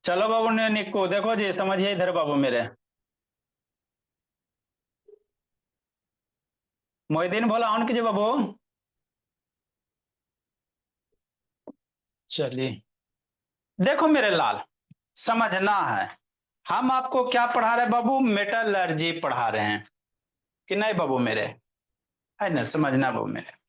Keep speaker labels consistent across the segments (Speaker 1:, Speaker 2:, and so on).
Speaker 1: चलो बाबू ने निक्को देखो जी, समझिए इधर बाबू मेरे। मोहिदीन बोला ऑन कीजिए बाबू। चलिए, देखो मेरे लाल, समझना है। हम आपको क्या पढ़ा रहे हैं बाबू? मेटलर्जी पढ़ा रहे हैं कि नहीं बाबू मेरे? है ना, समझना बाबू मेरे।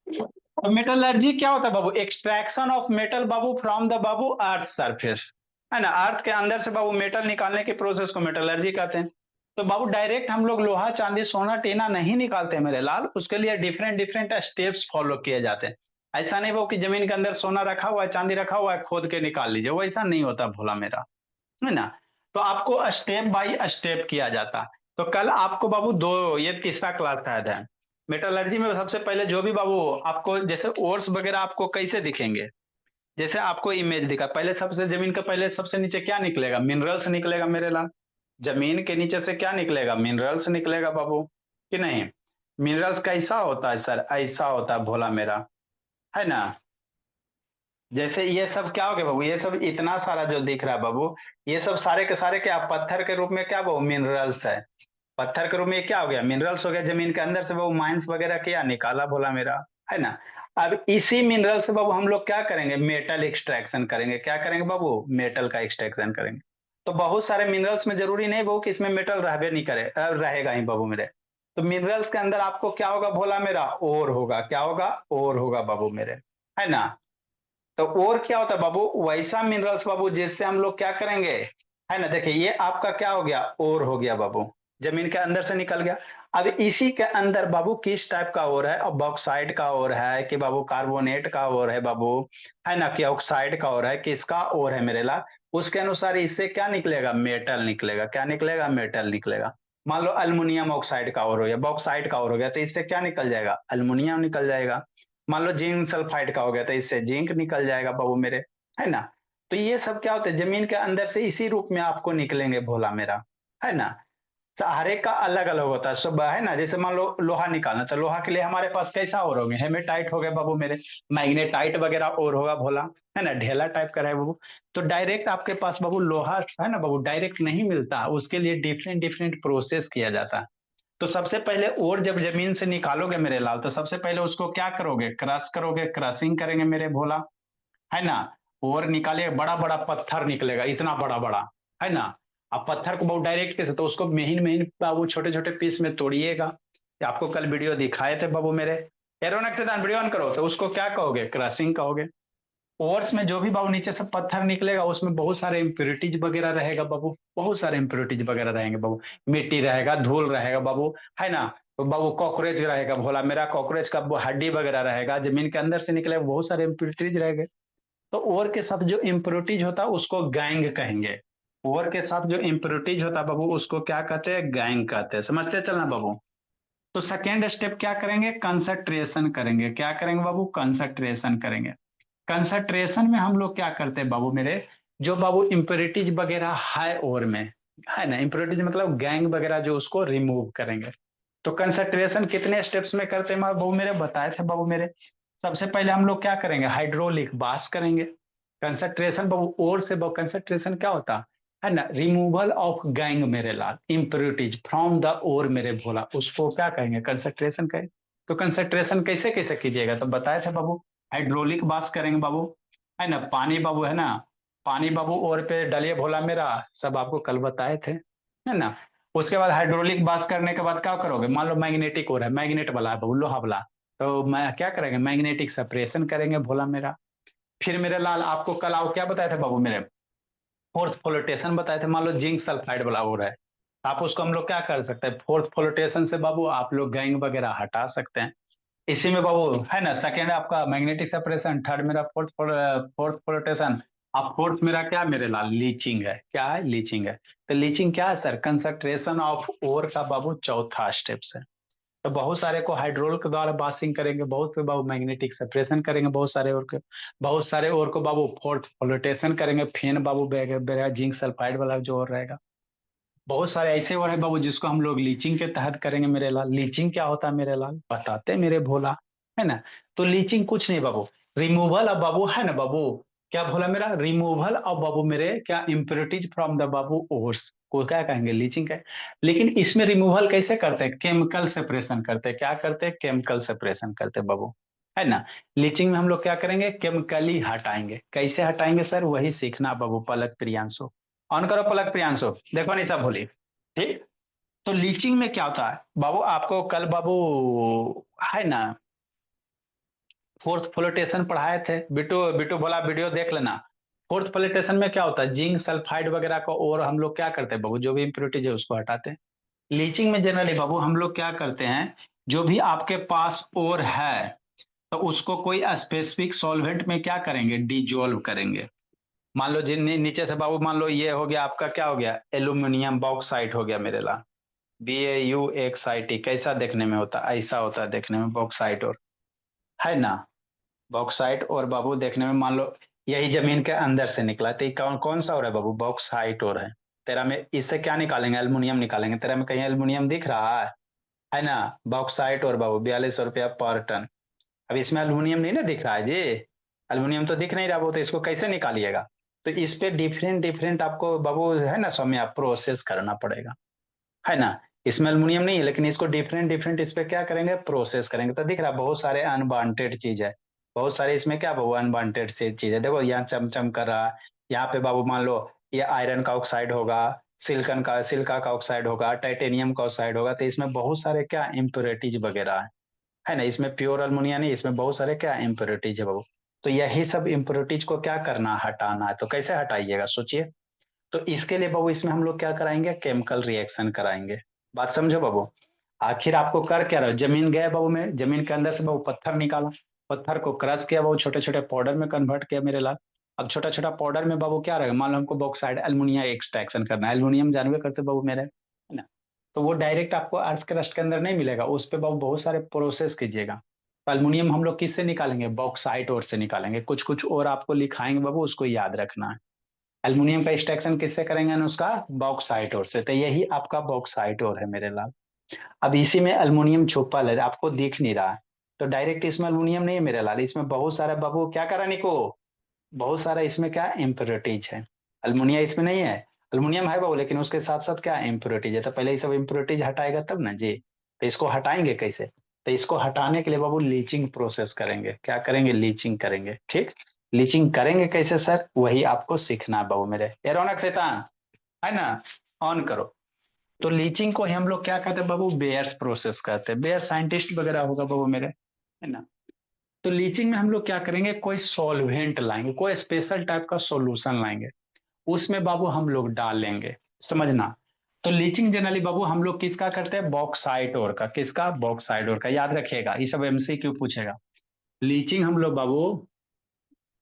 Speaker 1: तो मेटलर्जी क्या होता है बाबू? एक्सट्रैक्शन ऑफ मेटल बाबू फ्रॉम द बाबू अर्थ सरफेस। है ना, अर्थ के अंदर से बाबू मेटल निकालने के प्रोसेस को मेटलर्जी कहते हैं। तो बाबू डायरेक्ट हम लोग लोहा चांदी सोना टीना नहीं निकालते हैं मेरे लाल, उसके लिए डिफरेंट डिफरेंट स्टेप्स फॉलो किए जाते हैं। ऐसा नहीं बाबू कि जमीन के अंदर सोना रखा हुआ है चांदी रखा हुआ है खोद के निकाल लीजिए, वो ऐसा नहीं होता भोला मेरा। है ना। तो आपको स्टेप बाय स्टेप किया जाता। तो कल आपको बाबू दो, ये तीसरा क्लास शायद है। मेटलर्जी में सबसे पहले जो भी बाबू आपको जैसे ओर्स वगैरह आपको कैसे दिखेंगे? जैसे आपको इमेज दिखा, पहले सबसे जमीन का पहले सबसे नीचे क्या निकलेगा? मिनरल्स निकलेगा मेरे लाल। जमीन के नीचे से क्या निकलेगा? मिनरल्स निकलेगा बाबू, कि नहीं? मिनरल्स कैसा होता है सर? ऐसा होता है भोला मेरा। है ना। जैसे ये सब क्या हो गया बाबू? ये सब इतना सारा जो दिख रहा है बाबू, ये सब सारे के सारे क्या पत्थर के रूप में क्या बाबू? मिनरल्स है। पत्थर के रूप में क्या हो गया? मिनरल्स हो गया। जमीन के अंदर से बाबू माइंस वगैरह किया निकाला भोला मेरा। है ना। अब इसी मिनरल से बाबू हम लोग क्या करेंगे? मेटल एक्सट्रैक्शन करेंगे। क्या करेंगे बाबू? मेटल का एक्सट्रैक्शन करेंगे। तो बहुत सारे मिनरल्स में जरूरी नहीं बाबू कि इसमें मेटल रहबे नहीं करे, रहेगा ही बाबू मेरे। तो मिनरल्स के अंदर आपको क्या होगा भोला मेरा? ओर होगा। क्या होगा? ओर होगा बाबू मेरे। है ना। तो और क्या होता है बाबू? वैसा मिनरल्स बाबू जिससे हम लोग क्या करेंगे? है ना, देखिए ये आपका क्या हो गया? और हो गया बाबू, जमीन के अंदर से निकल गया। अब इसी के अंदर बाबू किस टाइप का और है? अब बॉक्साइट का और है कि बाबू कार्बोनेट का और है बाबू? है ना, कि ऑक्साइड का और है, किसका और है मेरे ला? उसके अनुसार इससे क्या निकलेगा? मेटल निकलेगा। क्या निकलेगा? मेटल निकलेगा। मान लो अल्मुनियम ऑक्साइड का और हो गया, बॉक्साइट का और हो गया, तो इससे क्या निकल जाएगा? अल्मुनियम निकल जाएगा। मान लो जिंक सल्फाइड का हो गया तो इससे जिंक निकल जाएगा बाबू मेरे। है ना। तो ये सब क्या होता है? जमीन के अंदर से इसी रूप में आपको निकलेंगे भोला मेरा। है ना। तो हर एक का अलग अलग होता है सब। है ना, जैसे मान लो लोहा निकालना, तो लोहा के लिए हमारे पास कैसा और होंगे? हेमेटाइट हो गए बाबू मेरे। मैग्नेटाइट वगैरह और होगा भोला। है ना, ढेला टाइप का रहे बाबू। तो डायरेक्ट आपके पास बाबू लोहा है ना बाबू, डायरेक्ट नहीं मिलता, उसके लिए डिफरेंट डिफरेंट प्रोसेस किया जाता है। तो सबसे पहले और जब जमीन से निकालोगे मेरे लाल, तो सबसे पहले उसको क्या करोगे? क्रश करोगे, क्रशिंग करेंगे मेरे भोला। है ना। और निकाले बड़ा बड़ा पत्थर निकलेगा, इतना बड़ा बड़ा। है ना। अब पत्थर को बहुत डायरेक्ट कैसे? तो उसको महीन महीन बाबू छोटे छोटे पीस में तोड़िएगा। ये आपको कल वीडियो दिखाए थे बाबू मेरे। एरोनक थे वीडियो ऑन करो, तो उसको क्या कहोगे? क्रशिंग कहोगे। ओर्स में जो भी बाबू नीचे से पत्थर निकलेगा उसमें बहुत सारे इम्प्योरिटीज वगैरह रहेगा बाबू, बहुत सारे इम्प्योरिटीज वगैरह रहेंगे बाबू। मिट्टी रहेगा, धूल रहेगा बाबू। है ना। तो बाबू कॉकरोच रहेगा भोला मेरा, कॉकरोच का हड्डी वगैरह रहेगा, जमीन के अंदर से निकले बहुत सारे इम्प्योरिटीज रहेंगे। तो ओर के साथ जो इम्प्योरिटीज होता है उसको गैंग कहेंगे। ओर के साथ जो इम्प्योरिटीज होता है बाबू उसको क्या कहते हैं? गैंग कहते हैं। समझते चलना बाबू। तो सेकेंड स्टेप क्या करेंगे? कंसंट्रेशन करेंगे। क्या करेंगे बाबू? कंसंट्रेशन करेंगे। कंसंट्रेशन में हम लोग क्या करते हैं बाबू मेरे? जो बाबू इम्प्योरिटीज वगैरह है और में, है ना, इम्प्योरिटीज मतलब गैंग वगैरह, जो उसको रिमूव करेंगे। तो कंसंट्रेशन कितने स्टेप्स में करते हैं बाबू मेरे? बताए थे बाबू मेरे। सबसे पहले हम लोग क्या करेंगे? हाइड्रोलिक बास करेंगे। कंसंट्रेशन बाबू और से बाबू कंसंट्रेशन क्या होता है ना? रिमूवल ऑफ गैंग मेरे लाल, इम्प्योरिटीज फ्रॉम द ओर मेरे भोला, उसको क्या कहेंगे? कंसंट्रेशन कहेंगे। तो कंसंट्रेशन कैसे कैसे कीजिएगा? तो बताए थे बाबू। हाइड्रोलिक बास करेंगे बाबू। है ना, पानी बाबू, है ना, पानी बाबू और पे डलिए भोला मेरा, सब आपको कल बताए थे। है ना। उसके बाद हाइड्रोलिक बास करने के बाद क्या करोगे? मान लो मैग्नेटिक और है, मैग्नेट वाला है बाबू, लोहा वाला। तो मैं क्या करेंगे? मैग्नेटिक सेपरेशन करेंगे भोला मेरा। फिर मेरे लाल आपको कल आओ क्या बताए थे बाबू मेरे? फोर्थ फ्लोटेशन बताए थे। मान लो जिंक सल्फाइड वाला और है, आप उसको हम लोग क्या कर सकते हैं? फोर्थ फ्लोटेशन से बाबू आप लोग गैंग वगैरह हटा सकते हैं। इसी में बाबू है ना, सेकेंड आपका मैग्नेटिक सेपरेशन, थर्ड मेरा फोर्थ फोर्थ फ्लोटेशन। अब फोर्थ मेरा क्या मेरे लाल? लीचिंग है। क्या है? लीचिंग है। तो लीचिंग क्या है सर? कंसंट्रेशन ऑफ ओर का बाबू चौथा स्टेप्स है। तो बहुत सारे को हाइड्रोल के द्वारा बासिंग करेंगे, बहुत से बाबू मैग्नेटिक सेपरेशन करेंगे, बहुत सारे और के, बहुत सारे और को बाबू फोर्थ फ्लोटेशन करेंगे, फिर बाबू जिंक सल्फाइड वाला जो और रहेगा। बहुत सारे ऐसे और है बाबू जिसको हम लोग लीचिंग के तहत करेंगे मेरे लाल। लीचिंग क्या होता है मेरे लाल? बताते हैं मेरे भोला। है ना। तो लीचिंग कुछ नहीं बाबू, रिमूवल अब बाबू, है ना बाबू, क्या बोला मेरा, रिमूवल ऑफ बाबू मेरे क्या impurities from the Babu ores को क्या कहेंगे, लीचिंग का। लेकिन इसमें रिमूवल कैसे करते हैं, केमिकल सेपरेशन करते हैं। क्या करते हैं, केमिकल सेपरेशन करते हैं बाबू, है ना। लीचिंग में हम लोग क्या करेंगे, केमिकली हटाएंगे। कैसे हटाएंगे सर, वही सीखना बाबू। पलक प्रियांशु ऑन करो, पलक प्रियांशु देखो नहीं सब भूली, ठीक। तो लीचिंग में क्या होता है बाबू, आपको कल बाबू है ना फोर्थ फ्लोटेशन पढ़ाए थे, बिटू बिटू बोला वीडियो देख लेना। फोर्थ फ्लोटेशन में क्या होता है, जिंक सल्फाइड वगैरह को, और हम लोग क्या करते हैं बाबू, जो भी इम्प्योरिटीज है उसको हटाते हैं। लीचिंग में जनरली बाबू हम लोग क्या करते हैं, जो भी आपके पास और है तो उसको कोई स्पेसिफिक सॉल्वेंट में क्या करेंगे, डिजोल्व करेंगे। मान लो जिन नीचे से बाबू, मान लो ये हो गया आपका, क्या हो गया, एल्यूमिनियम बॉक्साइट हो गया मेरे ला, BAUXIT। कैसा देखने में होता है, ऐसा होता है देखने में बॉक्साइट, और है ना। बॉक्साइट और बाबू देखने में, मान लो यही जमीन के अंदर से निकला, तो ये कौन कौन सा हो रहा है बाबू, बॉक्साइट और है। तेरा में इससे क्या निकालेंगे, एल्युमिनियम निकालेंगे। तेरा में कहीं एल्युमिनियम दिख रहा है ना। बॉक्साइट और बाबू 4200 रुपया पर टन। अब इसमें एल्युमिनियम नहीं ना दिख रहा है जी, एल्युमिनियम तो दिख नहीं रहा, वो तो इसको कैसे निकालिएगा। तो इस पे डिफरेंट डिफरेंट आपको बाबू है ना सौम्या, प्रोसेस करना पड़ेगा, है ना। इसमें एल्युमिनियम नहीं है, लेकिन इसको डिफरेंट डिफरेंट इस पे क्या करेंगे, प्रोसेस करेंगे। तो दिख रहा है बहुत सारे अनवांटेड चीज है, बहुत सारे इसमें क्या बाबू अनवांटेड से चीज है। देखो यहाँ चमचम कर रहा है, यहाँ पे बाबू मान लो ये आयरन का ऑक्साइड होगा, सिल्का का ऑक्साइड होगा, टाइटेनियम का ऑक्साइड होगा। तो इसमें बहुत सारे क्या इम्प्योरिटीज वगैरह है ना। इसमें प्योर अल्मोनिया नहीं, इसमें बहुत सारे क्या इम्प्योरिटीज है बाबू। तो यही सब इम्प्योरिटीज को क्या करना, हटाना है। तो कैसे हटाइएगा सोचिए। तो इसके लिए बाबू इसमें हम लोग क्या कराएंगे, केमिकल रिएक्शन कराएंगे। बात समझो बाबू। आखिर आपको कर क्या रहा, जमीन गया बाबू में, जमीन के अंदर से बाबू पत्थर निकाला, पत्थर को क्रश किया बाबू, छोटे छोटे पाउडर में कन्वर्ट किया मेरे लाल। अब छोटा छोटा पाउडर में बाबू क्या रहेगा, मान लो हमको बॉक्साइड एल्युमिनियम एक्सट्रैक्शन करना है। एल्युमिनियम जानवे करते बाबू मेरे, है ना। तो वो डायरेक्ट आपको अर्थ क्रस्ट के अंदर नहीं मिलेगा, उस पर बाबू बहुत सारे प्रोसेस कीजिएगा। तो एल्युमिनियम हम लोग किससे निकालेंगे, बॉक्साइट और से निकालेंगे। कुछ कुछ और आपको लिखाएंगे बाबू, उसको याद रखना है। एल्युमिनियम का एक्सट्रैक्शन किससे करेंगे ना, उसका बॉक्साइट और से। तो यही आपका बॉक्साइट और है मेरे लाल। अब इसी में एल्युमिनियम छुपा है, आपको दिख नहीं रहा है। तो डायरेक्ट इसमें एल्युमिनियम नहीं है मेरे लाल, इसमें बहुत सारा बाबू क्या करा निको, बहुत सारा इसमें क्या इम्प्योरिटीज है। अल्मोनिया इसमें नहीं है, अल्मोनियम है बाबू, लेकिन उसके साथ साथ क्या इम्प्योरिटीज है। तो पहले ये सब इम्प्योरिटीज हटाएगा तब ना जी। तो इसको हटाएंगे कैसे, तो इसको हटाने के लिए बाबू लीचिंग प्रोसेस करेंगे। क्या करेंगे, लीचिंग करेंगे, ठीक। लीचिंग करेंगे कैसे सर, वही आपको सीखना है बाबू मेरे। ये रौनक शैतान, है ना, ऑन करो। तो लीचिंग को ही हम लोग क्या कहते हैं बाबू, बेयर्स प्रोसेस कहते हैं। बेयर साइंटिस्ट वगैरह होगा बाबू मेरे, है ना। तो लीचिंग में हम लोग क्या करेंगे, कोई सॉल्वेंट लाएंगे, कोई स्पेशल टाइप का सॉल्यूशन लाएंगे, उसमें बाबू हम लोग डालेंगे, समझना। तो लीचिंग जनरली बाबू हम लोग किसका करते हैं, बॉक्साइट और का। किसका, बॉक्साइट और का, याद रखिएगा, ये सब MCQ पूछेगा। लीचिंग हम लोग बाबू,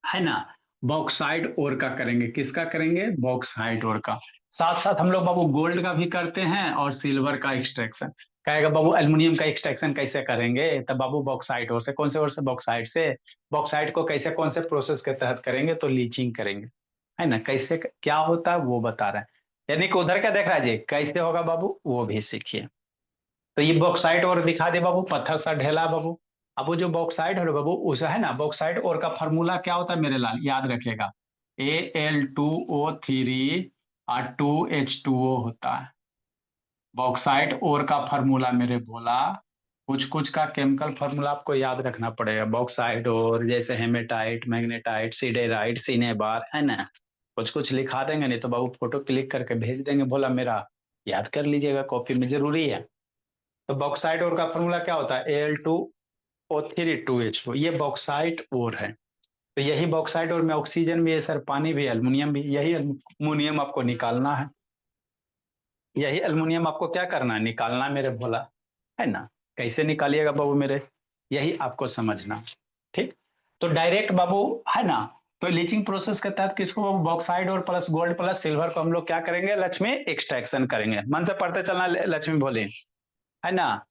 Speaker 1: है ना, बॉक्साइट ओर का करेंगे। किसका करेंगे, बॉक्साइट ओर का। साथ साथ हम लोग बाबू गोल्ड का भी करते हैं और सिल्वर का एक्सट्रैक्शन। कहेगा बाबू एल्युमिनियम का एक्सट्रैक्शन कैसे करेंगे, तब बाबू बॉक्साइट ओर से। कौन से ओर से, बॉक्साइट से। बॉक्साइट को कैसे, कौन से प्रोसेस के तहत करेंगे, तो लीचिंग करेंगे, है ना। कैसे क्या होता है वो बता रहे हैं, यानी कि उधर क्या देख रहा है जी, कैसे होगा बाबू वो भी सीखिए। तो ये बॉक्साइट और दिखा दे बाबू, पत्थर सा ढेला बाबू। अब वो जो बॉक्साइट है बाबू, उसे है ना, बॉक्साइट और का फॉर्मूला क्या होता है मेरे लाल, याद रखेगा। Al2O3 और 2H2O होता है। बॉक्साइट और का फॉर्मूला मेरे बोला, कुछ कुछ का केमिकल फॉर्मूला आपको याद रखना पड़ेगा। बॉक्साइट और जैसे हेमेटाइट, मैग्नेटाइट, सीडेराइट, सीनेबार, है ना। कुछ कुछ लिखा देंगे, नहीं तो बाबू फोटो क्लिक करके भेज देंगे, बोला मेरा याद कर लीजिएगा, कॉपी में जरूरी है। तो बॉक्साइट ओर का फॉर्मूला क्या होता है, Al2O3 2H2, ये बॉक्साइट ओर है। तो यही बॉक्साइट और में ऑक्सीजन भी है सर, पानी भी है, एल्युमिनियम भी। यही एल्युमिनियम आपको निकालना है, यही एल्युमिनियम आपको क्या करना है, निकालना है मेरे भोला, है ना। कैसे निकालिएगा बाबू मेरे, यही आपको समझना, ठीक। तो डायरेक्ट बाबू, है ना। तो लीचिंग प्रोसेस के तहत किसको बाबू, बॉक्साइड और प्लस गोल्ड प्लस सिल्वर को हम लोग क्या करेंगे, लक्ष्मी एक्सट्रैक्शन करेंगे। मन से पढ़ते चलना लक्ष्मी भोले, है ना।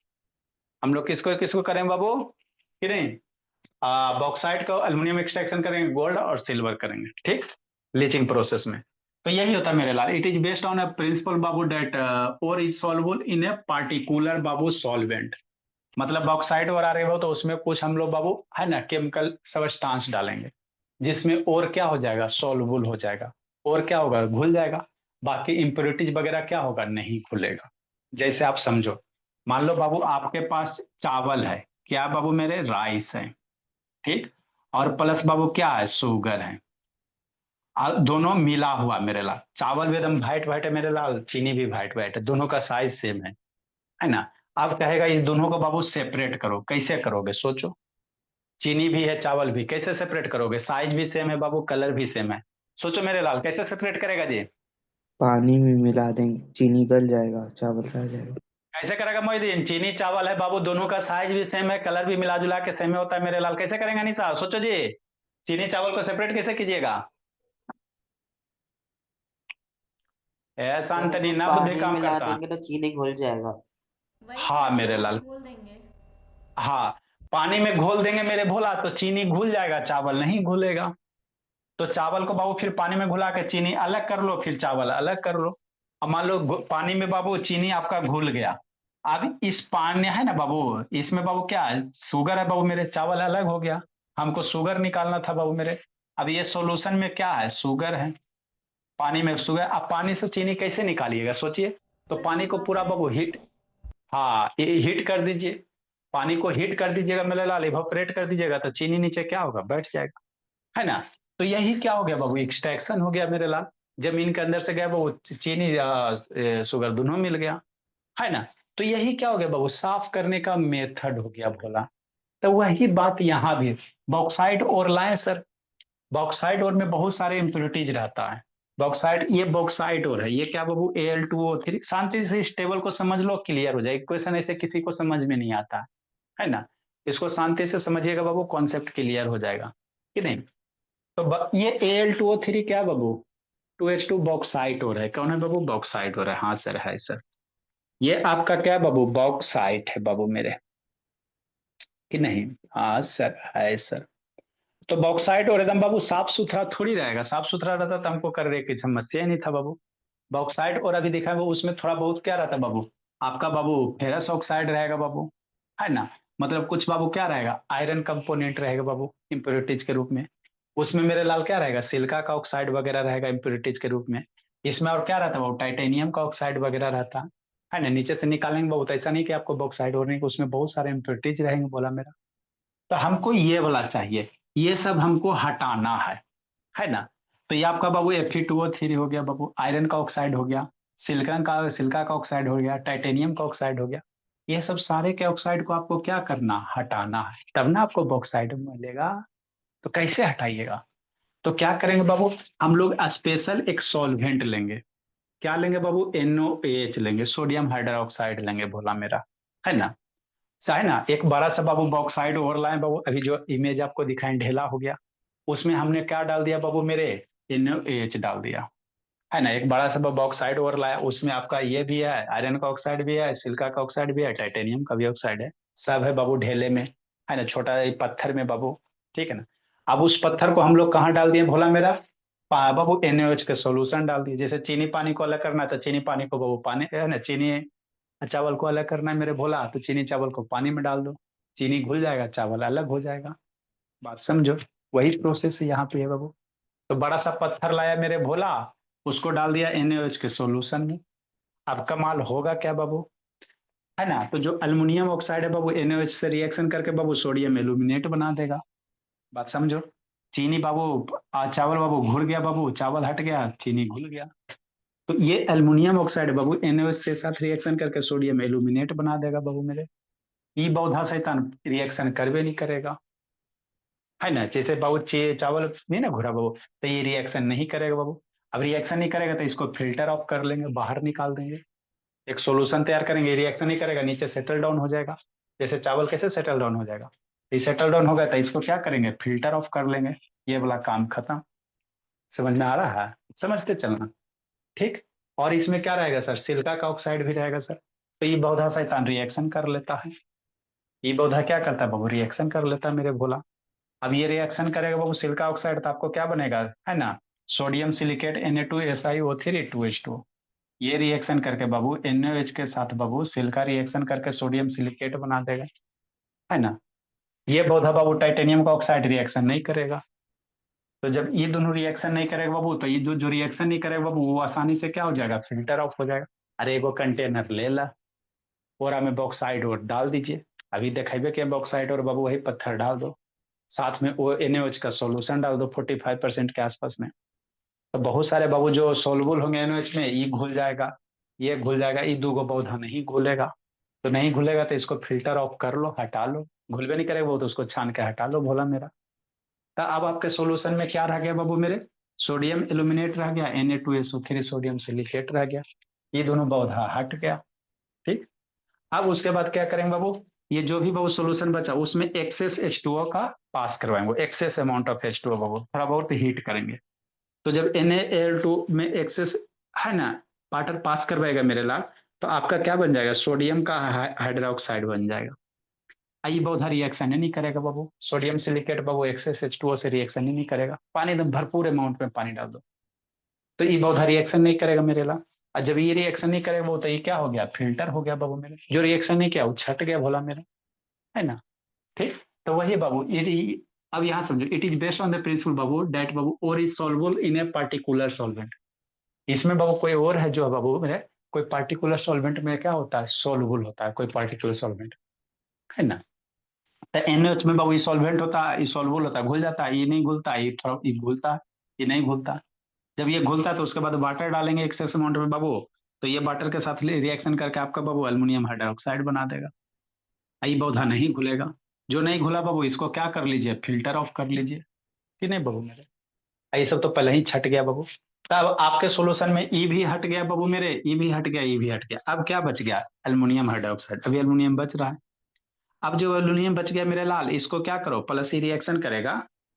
Speaker 1: हम लोग किसको किसको करें बाबू, कि नहीं, बॉक्साइट को एल्युमिनियम एक्सट्रैक्शन करेंगे, गोल्ड और सिल्वर करेंगे, ठीक, लीचिंग प्रोसेस में। तो यही होता है मेरे लाल, it is based on a principle बाबू डेट और is soluble in a particular बाबू सॉल्वेंट। मतलब बॉक्साइट और आ रहे हो तो उसमें कुछ हम लोग बाबू, है ना, केमिकल सब्सटेंस डालेंगे। जिसमें और क्या हो जाएगा, सोल्युबल हो जाएगा, और क्या होगा, घुल जाएगा। बाकी इम्प्योरिटीज वगैरह क्या होगा, नहीं घुलेगा। जैसे आप समझो, मान लो बाबू आपके पास चावल है, क्या बाबू मेरे, राइस है, ठीक, और प्लस बाबू क्या है, शुगर है। दोनों मिला हुआ मेरे लाल, चावल भी एकदम वाइट वाइट है मेरे लाल, चीनी भी वाइट वाइट है, दोनों का साइज सेम है ना। अब कहेगा इस दोनों को बाबू सेपरेट करो, कैसे करोगे सोचो। चीनी भी है चावल भी, कैसे सेपरेट करोगे, साइज भी सेम है बाबू, कलर भी सेम है, सोचो मेरे लाल कैसे सेपरेट करेगा जी।
Speaker 2: पानी में मिला देंगे, चीनी गल जाएगा, चावल रह जाएगा।
Speaker 1: कैसे करेगा मोहिदीन, चीनी चावल है बाबू, दोनों का साइज भी सेम है, कलर भी मिला जुला के सेम होता है मेरे लाल, कैसे करेंगे निशा, सोचो जी। चीनी चावल को सेपरेट कैसे कीजिएगा। ऐसा
Speaker 2: सर
Speaker 1: अंतनी
Speaker 2: उसमें
Speaker 1: ना बुद्धि
Speaker 2: पानी
Speaker 1: काम
Speaker 2: मिला
Speaker 1: करता।
Speaker 2: देंगे तो चीनी घुल जाएगा।
Speaker 3: वही
Speaker 1: हाँ
Speaker 3: पानी
Speaker 1: मेरे
Speaker 3: में
Speaker 1: लाल,
Speaker 3: घोल देंगे।
Speaker 1: हाँ, पानी में घोल देंगे मेरे भोला तो चीनी घुल जाएगा, चावल नहीं घुलेगा। तो चावल को बाबू फिर पानी में घुला के चीनी अलग कर लो, फिर चावल अलग कर लो। अब मान लो पानी में बाबू चीनी आपका घुल गया, अब इस पानी है ना बाबू, इसमें बाबू क्या है, शुगर है बाबू मेरे, चावल अलग हो गया, हमको शुगर निकालना था बाबू मेरे। अब ये सॉल्यूशन में क्या है, शुगर है, पानी में शुगर, अब पानी से चीनी कैसे निकालिएगा सोचिए। तो
Speaker 3: सर
Speaker 1: पानी
Speaker 3: इसमें
Speaker 1: को पूरा बाबू
Speaker 3: इवेपोरेट।
Speaker 1: हीट, हाँ ये हीट कर दीजिए, पानी को हीट कर दीजिएगा मेरे लाल, इवापोरेट कर दीजिएगा तो चीनी नीचे क्या होगा, बैठ जाएगा, है ना। तो यही क्या हो गया बाबू, एक्सट्रैक्शन हो गया मेरे लाल, जमीन के अंदर से गया वो चीनी शुगर दोनों मिल गया, है ना। तो यही क्या हो गया बाबू, साफ करने का मेथड हो गया भोला। तो वही बात यहाँ भी, बॉक्साइड और लाए सर, बॉक्साइड और में बहुत सारे इम्प्योरिटीज रहता है। बॉक्साइड, ये बॉक्साइड और है, ये क्या बाबू, Al2O3, शांति से इस टेबल को समझ लो, क्लियर हो जाएगा, क्वेश्चन ऐसे किसी को समझ में नहीं आता है ना। इसको शांति से समझिएगा बाबू, कॉन्सेप्ट क्लियर हो जाएगा कि नहीं। तो ये Al2O3 क्या बाबू, 2H2 बॉक्साइट हो रहा है, कौन है बाबू, बॉक्साइट हो रहा है, हाँ सर है सर। ये आपका क्या बाबू, बॉक्साइट है बाबू मेरे, कि नहीं, हाँ सर है सर। तो बॉक्साइट और एकदम बाबू साफ सुथरा थोड़ी रहेगा, साफ सुथरा रहता तो हमको करने की समस्या ही नहीं था बाबू। बॉक्साइट और अभी दिखा है वो, उसमें थोड़ा बहुत क्या रहता है बाबू, आपका बाबू फेरस ऑक्साइड रहेगा बाबू, है ना। मतलब कुछ बाबू क्या रहेगा, आयरन कंपोनेंट रहेगा बाबू इम्प्योरिटीज के रूप में। उसमें मेरे लाल क्या रहेगा, सिलिका का ऑक्साइड वगैरह रहेगा इम्प्योरिटीज के रूप में। इसमें और क्या रहता है बाबू, टाइटेनियम का ऑक्साइड वगैरह रहता है ना। नीचे से निकालेंगे बाबू तो ऐसा नहीं कि आपको बॉक्साइड और नहीं, उसमें बहुत सारे इम्प्योरिटीज रहेंगे बोला मेरा। तो हमको ये वाला चाहिए, ये सब हमको हटाना है ना। तो ये आपका बाबू Fe2O3 हो गया बाबू, आयरन का ऑक्साइड हो गया, सिलिका का ऑक्साइड हो गया, टाइटेनियम का ऑक्साइड हो गया। ये सब सारे के ऑक्साइड को आपको क्या करना, हटाना है, तब ना आपको बॉक्साइड मिलेगा। तो कैसे हटाइएगा, तो क्या करेंगे बाबू, हम लोग स्पेशल एक सॉल्वेंट लेंगे। क्या लेंगे बाबू, NOH लेंगे, सोडियम हाइड्रोक्साइड लेंगे भोला मेरा, है ना। है ना, एक बड़ा सा बाबू बॉक्साइड और लाए बाबू, अभी जो इमेज आपको दिखाएं ढेला हो गया, उसमें हमने क्या डाल दिया बाबू मेरे, NOH डाल दिया, है ना। एक बड़ा सा बॉक्साइड और लाया, उसमें आपका ये भी है, आयरन का ऑक्साइड भी है, सिलिका का ऑक्साइड भी है, टाइटेनियम का भी ऑक्साइड है, सब है बाबू ढेले में, है ना, छोटा पत्थर में बाबू, ठीक है ना। अब उस पत्थर को हम लोग कहाँ डाल दिए भोला मेरा, बाबू NaOH के सोल्यूशन डाल दिए। जैसे चीनी पानी को अलग करना है तो चीनी पानी को बाबू पानी, है ना, चीनी चावल को अलग करना है मेरे भोला, तो चीनी चावल को पानी में डाल दो, चीनी घुल जाएगा, चावल अलग हो जाएगा। बात समझो, वही प्रोसेस है यहाँ पे है बाबू। तो बड़ा सा पत्थर लाया मेरे भोला, उसको डाल दिया NaOH के सॉल्यूशन में। अब कमाल होगा क्या बाबू, है ना। तो जो अल्युमिनियम ऑक्साइड है बाबू, NaOH से रिएक्शन करके बाबू सोडियम एल्यूमिनेट बना देगा। बात समझो, चीनी बाबू, चावल बाबू घुल गया बाबू, चावल हट गया, चीनी घुल गया। तो ये अल्युमिनियम ऑक्साइड बाबू NaOH के साथ रिएक्शन करके सोडियम एल्यूमिनेट बना देगा बाबू मेरे। ई बौधा शैतान रिएक्शन करवे नहीं करेगा, है ना। जैसे बाबू चावल नहीं ना घुरा बाबू, तो ये रिएक्शन नहीं करेगा बाबू। अब रिएक्शन नहीं करेगा तो इसको फिल्टर ऑफ कर लेंगे, बाहर निकाल देंगे, एक सॉल्यूशन तैयार करेंगे, रिएक्शन नहीं करेगा, नीचे सेटल डाउन हो जाएगा। जैसे चावल कैसे सेटल डाउन हो जाएगा, ये सेटल डाउन हो गया तो इसको क्या करेंगे, फिल्टर ऑफ कर लेंगे, ये वाला काम खत्म। समझ में आ रहा है, समझते चलना, ठीक। और इसमें क्या रहेगा सर, सिलिका का ऑक्साइड भी रहेगा सर। तो ये बौधा शैतान रिएक्शन कर लेता है, ये पौधा क्या करता है बाबू, रिएक्शन कर लेता है मेरे भोला। अब ये रिएक्शन करेगा बाबू सिलिका ऑक्साइड, तो आपको क्या बनेगा, है ना, सोडियम सिलिकेट Na2SiO3 2H2। ये रिएक्शन करके बाबू NaOH के साथ बाबू सिलिका रिएक्शन करके सोडियम सिलिकेट बना देगा, है ना। ये पौधा बाबू टाइटेनियम का ऑक्साइड रिएक्शन नहीं करेगा, तो जब ये दोनों रिएक्शन नहीं करेगा बाबू, तो ये जो रिएक्शन नहीं करेगा बाबू, वो आसानी से क्या हो जाएगा, फिल्टर ऑफ हो जाएगा। अरे एगो कंटेनर ले ला, ओरा में बॉक्साइड और डाल दीजिए। अभी देखेबे कि बॉक्साइड और बाबू वही पत्थर डाल दो, साथ में वो NaOH का सॉल्यूशन डाल दो 45% के आसपास में। तो बहुत सारे बाबू जो सोलबुल होंगे NaOH में, ये घुल जाएगा, ये घुल जाएगा, ये दो पौधा नहीं घुलेगा। तो नहीं घुलेगा तो इसको फिल्टर ऑफ कर लो, हटा लो। घुलवे नहीं करेगा वो, तो उसको छान के हटा लो, भोला मेरा। तो अब आपके सोल्यूशन में क्या रह गया बाबू मेरे, सोडियम एल्यूमिनेट रह गया, Na2SO3 सोडियम सिलिकेट रह गया, ये दोनों पौधा हट गया। ठीक। अब उसके बाद क्या करेंगे बाबू, ये जो भी बाबू सोल्यूशन बचा उसमें एक्सेस H2O का पास करवाएंगे, एक्सेस अमाउंट ऑफ H2O बाबू, थोड़ा बहुत हीट करेंगे। तो जब NaAl2 में एक्सेस है ना, वाटर पास करवाएगा मेरे लाल, तो आपका क्या बन जाएगा, सोडियम का हाइड्रोक्साइड बन जाएगा। ये बहुत रिएक्शन ही नहीं करेगा बाबू, सोडियम सिलिकेट बाबू एक्सेस H2O से रिएक्शन ही नहीं करेगा। पानी एकदम भरपूर अमाउंट में पानी डाल दो, तो ये बहुत रिएक्शन नहीं करेगा मेरे ला। और जब ये रिएक्शन नहीं करेगा वो, तो ये क्या हो गया, फिल्टर हो गया बाबू मेरे। जो रिएक्शन नहीं किया वो छट गया भोला मेरा, है ना। ठीक। तो वही बाबू अब यहाँ समझो, it is based on the principle बाबू डेट बाबू और is soluble in a particular solvent. इसमें बाबू कोई और है जो बाबू मेरे, कोई पार्टिकुलर सॉल्वेंट में क्या होता है, सोल्युबल होता है कोई पार्टिकुलर सॉल्वेंट, है ना। तो NaOH में बाबू ये सॉल्वेंट होता है, ये सोल्युबल होता है, घुल जाता है, ये नहीं घुलता, ये थोड़ा ये घुलता है, ये नहीं घुलता। जब ये घुलता है तो उसके बाद वाटर डालेंगे एक्सेस अमाउंट में बाबू, तो ये वाटर के साथ रिएक्शन करके आपका बाबू अल्मीनियम हाइड्रोक्साइड बना देगा। ये पौधा नहीं घुलेगा। जो नहीं घुला बाबू, इसको क्या कर लीजिए, फिल्टर ऑफ कर लीजिए, कि नहीं बाबू मेरे। ये सब तो पहले ही छट गया बाबू। तब आपके सोल्यूशन में ई भी हट गया बाबू मेरे, ई भी हट गया, ई भी हट गया। अब क्या बच गया, अल्मीनियम हाइड्रोक्साइड। अभी अल्मीनियम बच रहा है। अब जो अल्मीनियम बच गया मेरे लाल, इसको क्या करो, प्लस ही रिएक्शन करेगा,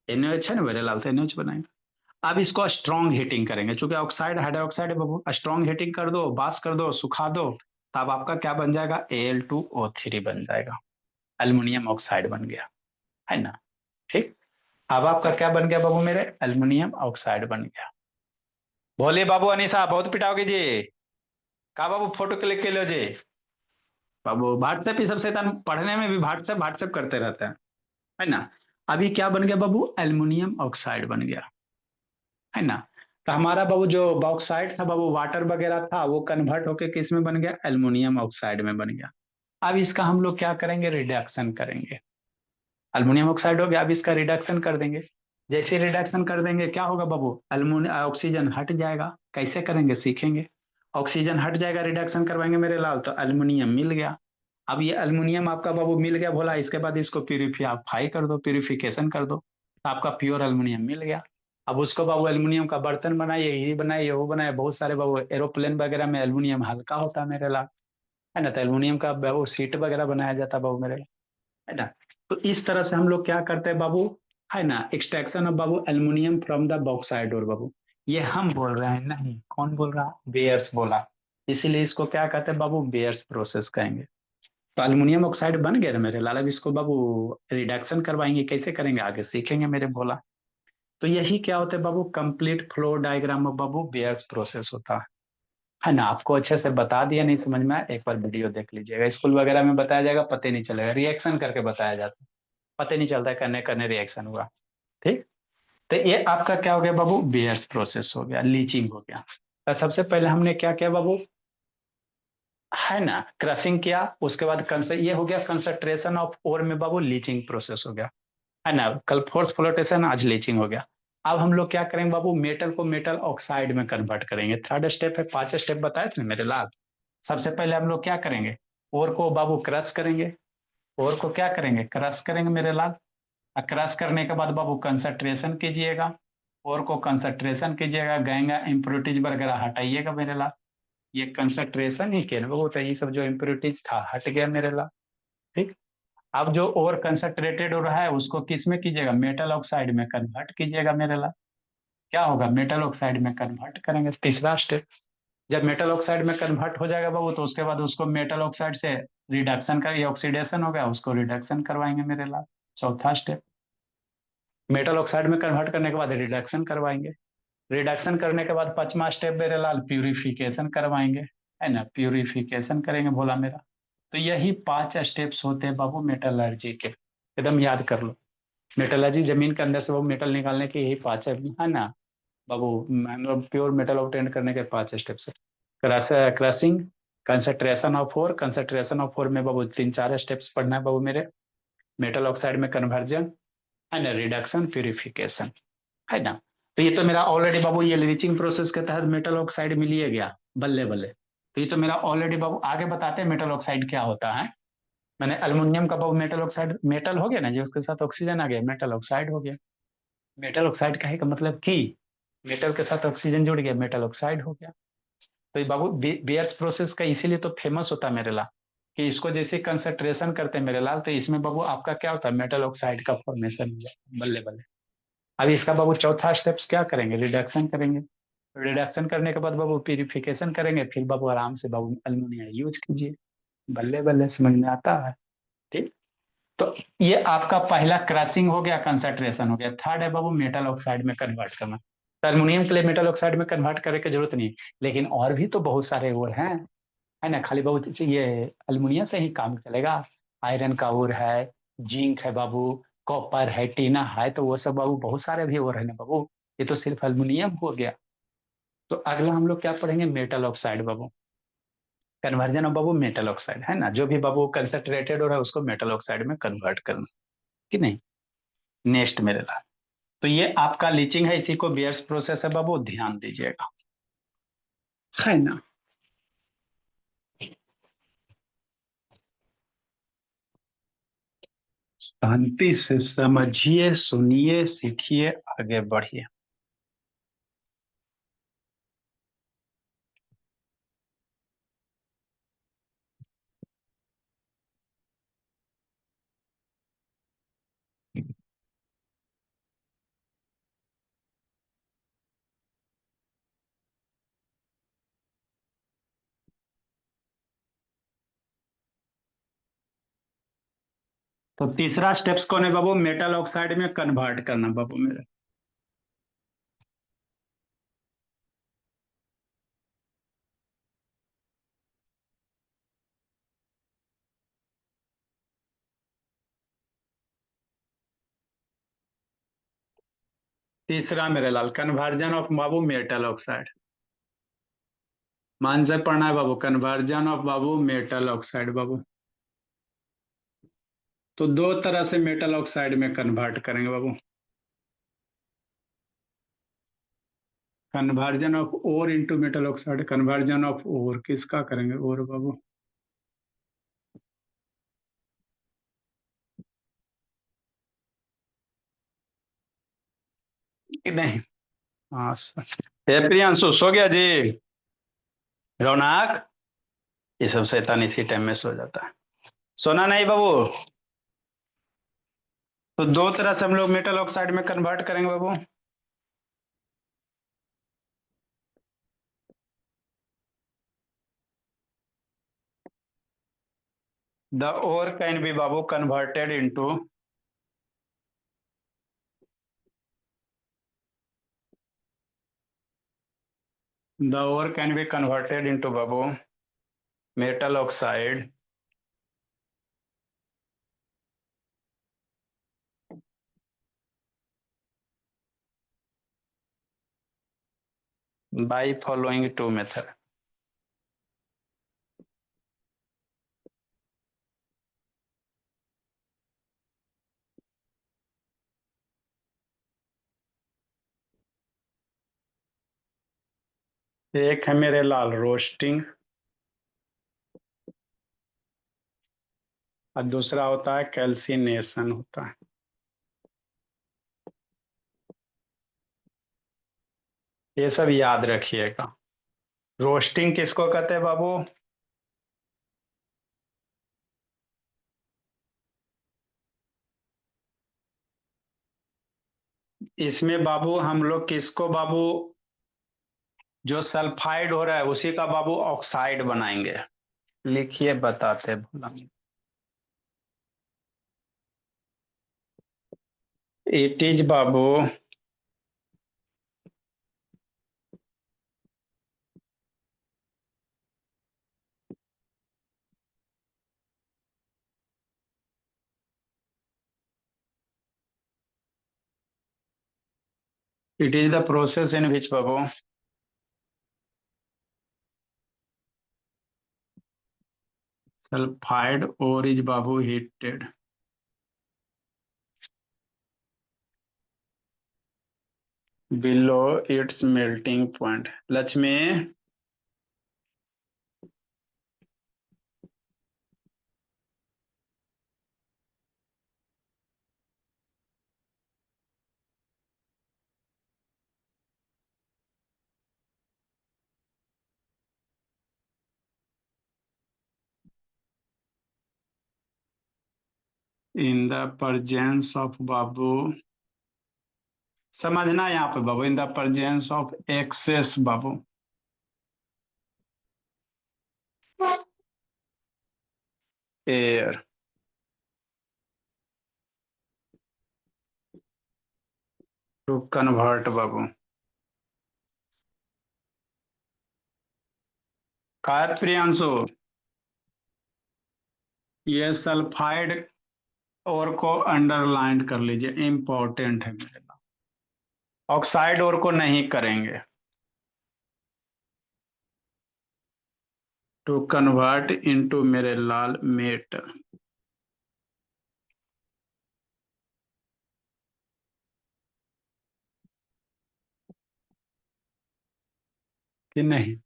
Speaker 1: NaOH है ना मेरे लाल, तो NaOH बनाएगा। अब इसको स्ट्रॉन्ग हीटिंग करेंगे, चूंकि ऑक्साइड हाइड्रोक्साइड है बाबू, स्ट्रॉन्ग हीटिंग कर दो, बास कर दो, सुखा दो, तब आपका क्या बन जाएगा, Al2O3 बन जाएगा, अल्मीनियम ऑक्साइड बन गया, है ना। ठीक। अब आपका क्या बन गया बाबू मेरे, अल्मीनियम ऑक्साइड बन गया। बोलिए बाबू अनीसा, बहुत पिटाओगे जी। कहा बाबू फोटो क्लिक के लो जी। बाबू व्हाट्सएप ही सब शैतान, पढ़ने में भी व्हाट्सएप व्हाट्सएप करते रहते हैं, है ना। अभी क्या बन गया बाबू, एल्युमिनियम ऑक्साइड बन गया, है ना। तो हमारा बाबू जो बॉक्साइड था बाबू, वाटर वगैरह था, वो कन्वर्ट होके किस में बन गया, एल्युमिनियम ऑक्साइड में बन गया। अब इसका हम लोग क्या करेंगे, रिडक्शन करेंगे। एल्युमिनियम ऑक्साइड हो गया, अब इसका रिडक्शन कर देंगे। जैसे रिडक्शन कर देंगे क्या होगा बाबू, एल्युमिनियम ऑक्सीजन हट जाएगा। कैसे करेंगे सीखेंगे। ऑक्सीजन हट जाएगा, रिडक्शन करवाएंगे मेरे लाल, तो एल्युमिनियम मिल गया। अब ये एल्युमिनियम आपका बाबू मिल गया भोला, इसके बाद इसको प्यूरिफाई कर दो, प्यूरिफिकेशन कर दो, तो आपका प्योर एल्युमिनियम मिल गया। अब उसको बाबू एल्युमिनियम का बर्तन बनाइए, ये बनाइए, वो बनाइए, बहुत सारे बाबू एरोप्लेन वगैरह में एल्युमिनियम हल्का होता है मेरे लाल, है ना। तो एल्युमिनियम का बाबू सीट वगैरह बनाया जाता है बाबू मेरे, है ना। तो इस तरह से हम लोग क्या करते हैं बाबू, है ना, extraction of Babu aluminium from the bauxite और बाबू। ये हम बोल रहे हैं, नहीं कौन बोल रहा, बेयर्स बोला। इसीलिए इसको क्या कहते हैं बाबू, बेयर्स प्रोसेस कहेंगे। तो एल्युमिनियम ऑक्साइड बन गया ना मेरे लाल, अब इसको बाबू रिडक्शन करवाएंगे, कैसे करेंगे आगे सीखेंगे मेरे बोला। तो यही क्या होता है बाबू, कंप्लीट फ्लो डायग्राम ऑफ बाबू बेयर्स प्रोसेस होता है ना। आपको अच्छे से बता दिया, नहीं समझ में आया एक बार वीडियो देख लीजिएगा, स्कूल वगैरह में बताया जाएगा, पता नहीं चलेगा, रिएक्शन करके बताया जाता है, पता नहीं चलता है करने करने रिएक्शन हुआ। ठीक। तो ये आपका क्या हो गया बाबू, बेयर्स प्रोसेस हो गया, लीचिंग हो गया। तो सबसे पहले हमने क्या किया बाबू, है ना, क्रशिंग किया, उसके बाद ये हो गया कंसंट्रेशन ऑफ ओर में बाबू, लीचिंग प्रोसेस हो गया, है ना। कल फोर्स फ्लोटेशन, आज लीचिंग हो गया। अब हम लोग क्या करेंगे बाबू, मेटल को मेटल ऑक्साइड में कन्वर्ट करेंगे। थर्ड स्टेप है, 5 स्टेप बताए थे ना मेरे लाल। सबसे पहले हम लोग क्या करेंगे, ओर को बाबू क्रश करेंगे, ओर को क्या करेंगे, क्रश करेंगे मेरे लाल। क्रश करने के बाद बाबू कंसंट्रेशन कीजिएगा, और को कंसंट्रेशन कीजिएगा, गएंगा इम्प्योरिटीज वगैरह हटाइएगा मेरे ला। ये कंसंट्रेशन ही के ना बाबू, तो ये सब जो इम्प्योरिटीज था हट गया मेरे ला। ठीक। अब जो ओवर कंसंट्रेटेड हो रहा है उसको किस में कीजिएगा, मेटल ऑक्साइड में कन्वर्ट कीजिएगा मेरे ला। क्या होगा, मेटल ऑक्साइड में कन्वर्ट करेंगे, तीसरा स्टेप। जब मेटल ऑक्साइड में कन्वर्ट हो जाएगा बाबू, तो उसके बाद उसको मेटल ऑक्साइड से रिडक्शन का, ये ऑक्सीडेशन हो गया, उसको रिडक्शन करवाएंगे मेरे ला, चौथा स्टेप। मेटल ऑक्साइड में कन्वर्ट करने के बाद रिडक्शन करवाएंगे। रिडक्शन करने के बाद पांचवा स्टेप मेरे लाल, प्यूरिफिकेशन करवाएंगे, है ना, प्यूरिफिकेशन करेंगे भोला मेरा। तो यही 5 स्टेप्स होते हैं बाबू मेटलर्जी के, एकदम याद कर लो। मेटलर्जी जमीन के अंदर से वो मेटल निकालने की यही पांच है ना बाबू, मतलब प्योर मेटल ऑब्टेन करने के पांच स्टेप्स है। Crushing, concentration of ore, concentration of ore में बाबू तीन चार स्टेप्स पढ़ना है बाबू मेरे। मेटल ऑक्साइड में कन्वर्जन है ना, रिडक्शन, प्यूरिफिकेशन, है ना। तो ये तो मेरा ऑलरेडी बाबू ये लीचिंग प्रोसेस के तहत मेटल ऑक्साइड मिल ही गया, बल्ले बल्ले। तो ये तो मेरा ऑलरेडी बाबू, आगे बताते हैं मेटल ऑक्साइड क्या होता है। मैंने अल्युमिनियम का बाबू मेटल ऑक्साइड, मेटल हो गया ना जी, उसके साथ ऑक्सीजन आ गया, मेटल ऑक्साइड हो गया। मेटल ऑक्साइड का है का मतलब कि मेटल के साथ ऑक्सीजन जुड़ गया, मेटल ऑक्साइड हो गया। तो ये बाबू बेयर्स प्रोसेस का इसीलिए तो फेमस होता है मेरे लाल, कि इसको जैसे कंसंट्रेशन करते हैं मेरे लाल, तो इसमें बाबू आपका क्या होता है, मेटल ऑक्साइड का फॉर्मेशन हो जाता है, बल्ले बल्ले। अब इसका बाबू चौथा स्टेप्स क्या करेंगे, रिडक्शन करेंगे। रिडक्शन करने के बाद बाबू प्यूरिफिकेशन करेंगे, फिर बाबू आराम से बाबू अल्मुनिया यूज कीजिए, बल्ले बल्ले समझ में आता है। ठीक। तो ये आपका पहला क्रशिंग हो गया, कंसंट्रेशन हो गया। थर्ड है बाबू मेटल ऑक्साइड में कन्वर्ट करना। तो अल्मुनियम के लिए मेटल ऑक्साइड में कन्वर्ट करने की जरूरत नहीं, लेकिन और भी तो बहुत सारे और हैं, है ना। खाली बाबू ये अल्मुनियम से ही काम चलेगा। आयरन का और है, जिंक है बाबू, कॉपर है, टीना है, तो वो सब बाबू बहुत सारे भी और है ना बाबू। ये तो सिर्फ अल्मुनियम हो गया। तो अगला हम लोग क्या पढ़ेंगे, metal oxide Babu, conversion of बाबू मेटल ऑक्साइड, है ना। जो भी बाबू कंसंट्रेटेड हो रहा है उसको मेटल ऑक्साइड में कन्वर्ट करना, कि नहीं। नेक्स्ट मेरे लाल, तो ये आपका लीचिंग है, इसी को बेयर्स प्रोसेस है बाबू, ध्यान दीजिएगा, है ना। शांति से समझिए, सुनिए, सीखिए, आगे बढ़िए। तो तीसरा स्टेप्स कौन है बाबू, मेटल ऑक्साइड में कन्वर्ट करना बाबू मेरे। तीसरा मेरे लाल, कन्वर्जन ऑफ बाबू मेटल ऑक्साइड, मान से पढ़ना है बाबू, कन्वर्जन ऑफ बाबू मेटल ऑक्साइड बाबू। तो दो तरह से मेटल ऑक्साइड में कन्वर्ट करेंगे बाबू। Conversion of ore into metal oxide, conversion of ore किसका करेंगे, ओर बाबू, कि नहीं। हाँ सर। हे प्रियांशु सो गया जी। रौनक, ये सब शैतान इसी टाइम में सो जाता है। सोना नहीं बाबू। तो दो तरह से हम लोग मेटल ऑक्साइड में कन्वर्ट करेंगे बाबू। द ओर कैन बी बाबू converted into, the ore can be converted into बाबू metal oxide by following two method. एक है मेरे लाल रोस्टिंग, और दूसरा होता है कैल्सिनेशन होता है। ये सब याद रखिएगा। रोस्टिंग किसको कहते हैं बाबू, इसमें बाबू हम लोग किसको बाबू, जो सल्फाइड हो रहा है उसी का बाबू ऑक्साइड बनाएंगे। लिखिए बताते भूला, it is Babu It is the process in which, Babu, sulfide ore is, Babu, heated below its melting point. Lakshmi, in the presence of, Babu, समझना यहाँ पे बाबू, in the presence of excess, बाबू, air to convert, बाबू, काय प्रियांशु, ये sulphide और को अंडरलाइन कर लीजिए, इंपॉर्टेंट है मेरे लिए। ऑक्साइड और को नहीं करेंगे। टू कन्वर्ट इनटू मेरे लाल मेटल, कि नहीं?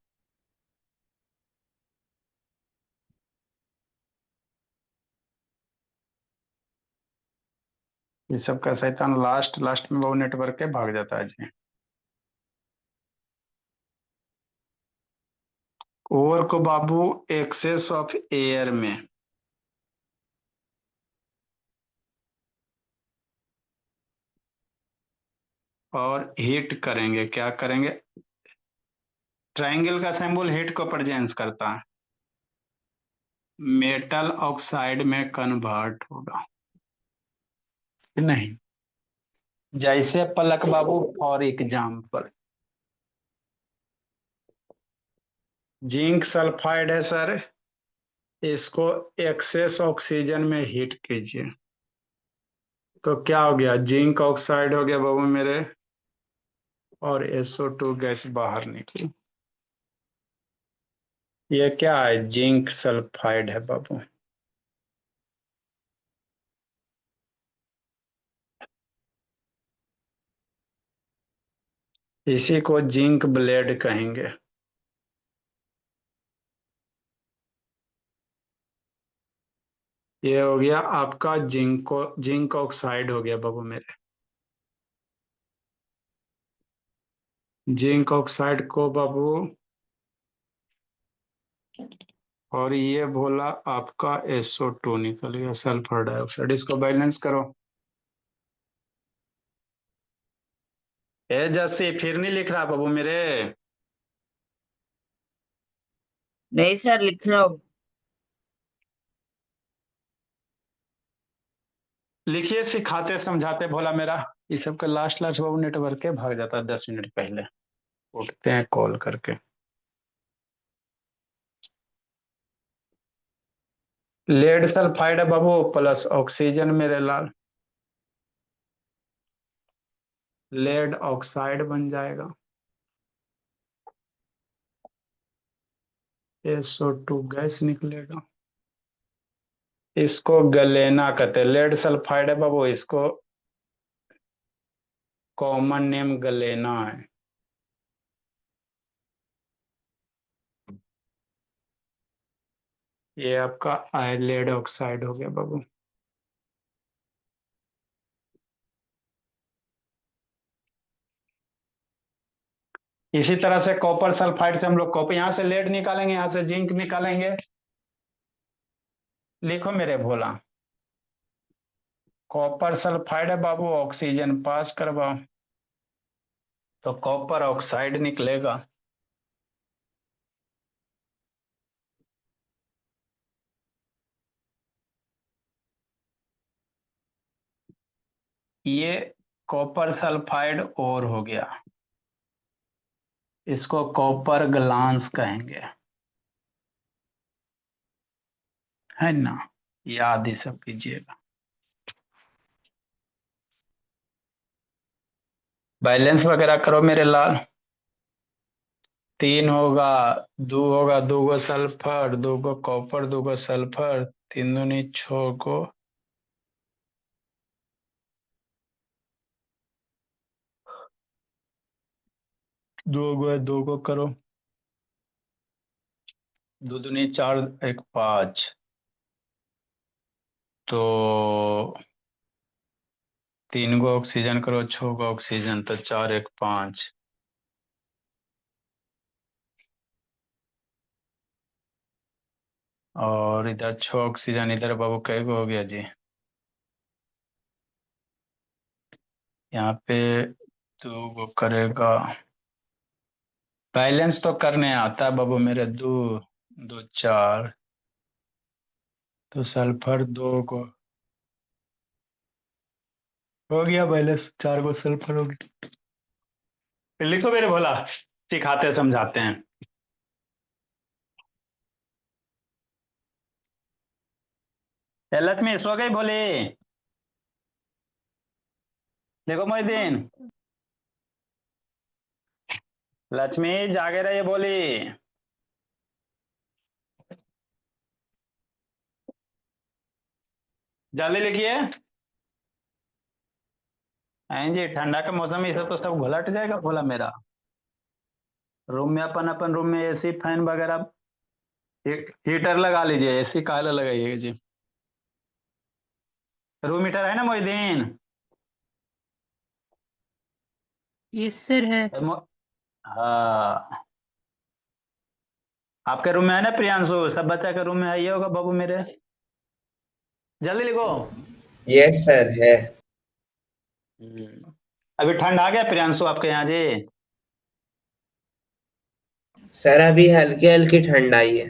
Speaker 1: ये सब का शैतान लास्ट लास्ट में वो नेटवर्क के भाग जाता है जी। और को, बाबू, एक्सेस ऑफ एयर में और हीट करेंगे। क्या करेंगे? ट्रायंगल का सिंबल हीट को प्रेजेंस करता है, मेटल ऑक्साइड में कन्वर्ट होगा कि नहीं? जैसे पलक बाबू, फॉर एग्जाम्पल जिंक सल्फाइड है सर, इसको एक्सेस ऑक्सीजन में हीट कीजिए तो क्या हो गया? जिंक ऑक्साइड हो गया बाबू मेरे, और SO2 गैस बाहर निकली। ये क्या है? जिंक सल्फाइड है बाबू। इसी को जिंक ब्लेड कहेंगे। ये हो गया आपका जिंक ऑक्साइड हो गया बाबू मेरे। जिंक ऑक्साइड को बाबू, और ये बोला आपका SO2 निकल गया, सल्फर डाइऑक्साइड। इसको बैलेंस करो। जैसे फिर नहीं लिख रहा बाबू मेरे?
Speaker 3: नहीं सर, लिख रहा हूँ।
Speaker 1: लिखिए, सिखाते समझाते भोला मेरा। ये सब का लास्ट लास्ट बाबू नेटवर्क के भाग जाता है 10 मिनट पहले, उठते हैं कॉल करके। लेड सल्फाइड है बाबू प्लस ऑक्सीजन मेरे लाल, लेड ऑक्साइड बन जाएगा, SO2 गैस निकलेगा। इसको गलेना कहते हैं। लेड सल्फाइड है बाबू, इसको कॉमन नेम गलेना है। ये आपका लेड ऑक्साइड हो गया बाबू। इसी तरह से कॉपर सल्फाइड से हम लोग कॉपर, यहां से लेड निकालेंगे, यहां से जिंक निकालेंगे। लिखो मेरे भोला, कॉपर सल्फाइड है बाबू, ऑक्सीजन पास करवाओ तो कॉपर ऑक्साइड निकलेगा। ये कॉपर सल्फाइड और हो गया, इसको कॉपर ग्लांस कहेंगे, है ना? याद ही सब कीजिएगा। बैलेंस वगैरह करो मेरे लाल। 3 होगा, 2 होगा, 2 गो सल्फर, 2 गो कॉपर, 2 गो सल्फर, 3 दूनी 6 गो। दो गो है, 2 गो करो। 2 दूनी 4, 1 5। तो 3 गो ऑक्सीजन करो, 6 गो ऑक्सीजन, तो 4 1 5। और इधर 6 ऑक्सीजन, इधर बाबू कै गो हो गया जी? यहाँ पे 2 गो करेगा। बैलेंस तो करने आता है बाबू मेरे। 2 2 4, तो सल्फर 2 गो हो गया बैलेंस। 4 गो सल्फर हो गया। लिखो मेरे भोला, सिखाते समझाते हैं। ए लक्ष्मी सो गई भोली? देखो मोहिद्दीन, लक्ष्मी जागे रहिए बोली। जल्दी लिखिए। हैं जी, ठंडा का मौसम में इसे तो सब घुलट जाएगा भोला मेरा। रूम में अपन अपन रूम में एसी फैन वगैरह, एक हीटर लगा लीजिए। एसी काला लगाइएगा जी। रूम हीटर है ना मोहिद्दीन?
Speaker 4: यस सर है।
Speaker 1: हाँ, आपके रूम में है ना प्रियांशु? सब बच्चा के रूम में है, ये होगा बाबू मेरे। जल्दी लिखो।
Speaker 3: यस सर है।
Speaker 1: अभी ठंड आ गया प्रियांशु आपके यहाँ जी?
Speaker 3: सर अभी हल्की हल्की ठंड आई है।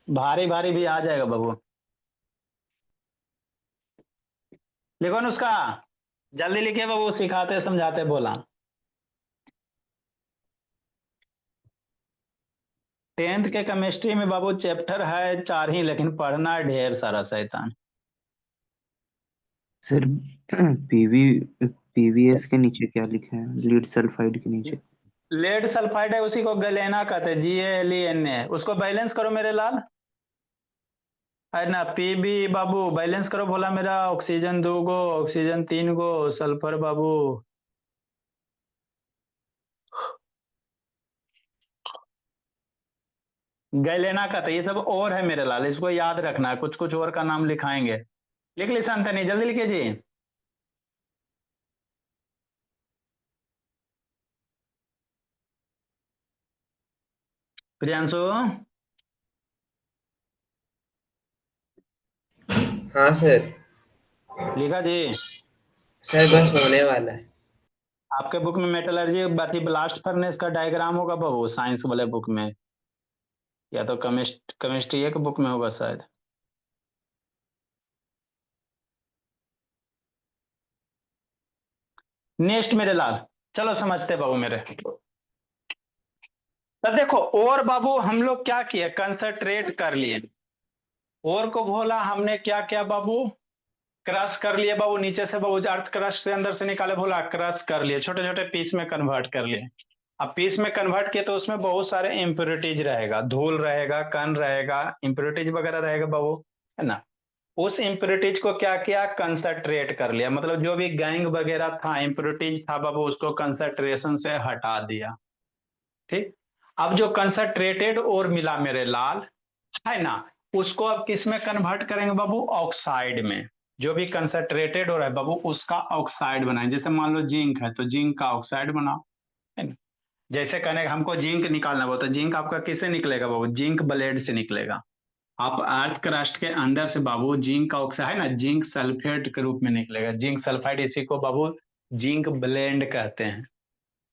Speaker 1: भारी भारी भी आ जाएगा बाबू। लिखो ना उसका, जल्दी लिखिए बाबू, सिखाते समझाते बोला। 10th के केमिस्ट्री में बाबू चैप्टर है 4 ही, लेकिन पढ़ना है ढेर सारा शैतान।
Speaker 2: सर पीवी पीवीएस के नीचे क्या लिखे हैं? लीड सल्फाइड के नीचे।
Speaker 1: लेड सल्फाइड है, उसी को गलेना कहते हैं, GaLeNA। उसको बैलेंस करो मेरे लाल। है ना? पीबी बाबू बैलेंस करो बोला मेरा। ऑक्सीजन 2 गो, ऑक्सीजन 3 गो, सल्फर बाबू गैलेना का था। ये सब और है मेरे लाल, इसको याद रखना है। कुछ कुछ और का नाम लिखाएंगे। लिख ली संतनी? जल्दी लिखिए जी। प्रियांशु,
Speaker 3: हाँ सर।
Speaker 1: लिखा जी?
Speaker 3: सर बस होने वाला है।
Speaker 1: आपके बुक में मेटलर्जी बाती ब्लास्ट फर्नेस का डायग्राम होगा बाबू, साइंस वाले बुक में, या तो केमिस्ट्री एक बुक में होगा शायद। नेक्स्ट मेरे लाल, चलो समझते बाबू मेरे। तो देखो, और बाबू हम लोग क्या किए, कंसंट्रेट कर लिए। और को बोला हमने क्या किया बाबू? क्रश कर लिए बाबू, नीचे से बाबू अर्थ क्रश से अंदर से निकाले, बोला क्रश कर लिए, छोटे छोटे पीस में कन्वर्ट कर लिए। अब पीस में कन्वर्ट किए तो उसमें बहुत सारे इम्प्योरिटीज रहेगा, धूल रहेगा, कण रहेगा, इम्प्योरिटीज वगैरह रहेगा बाबू, है ना? उस इम्प्योरिटीज को क्या किया? कंसंट्रेट कर लिया। मतलब जो भी गैंग वगैरह था, इम्प्योरिटीज था बाबू, उसको कंसंट्रेशन से हटा दिया। ठीक। अब जो कंसंट्रेटेड और मिला मेरे लाल, है ना, उसको अब किस में कन्वर्ट करेंगे बाबू? ऑक्साइड में। जो भी कंसंट्रेटेड हो रहा है बाबू, उसका ऑक्साइड बनाए। जैसे मान लो जिंक है, तो जिंक का ऑक्साइड बनाओ, है ना? जैसे कहने हमको जिंक निकालना हो, तो जिंक आपका किससे निकलेगा बाबू? जिंक ब्लेड से निकलेगा। आप अर्थ क्रस्ट के अंदर से बाबू जिंक का ऑक्साइड, है ना, जिंक सल्फेट के रूप में निकलेगा। जिंक सल्फाइड, इसी को बाबू जिंक ब्लेंड कहते हैं,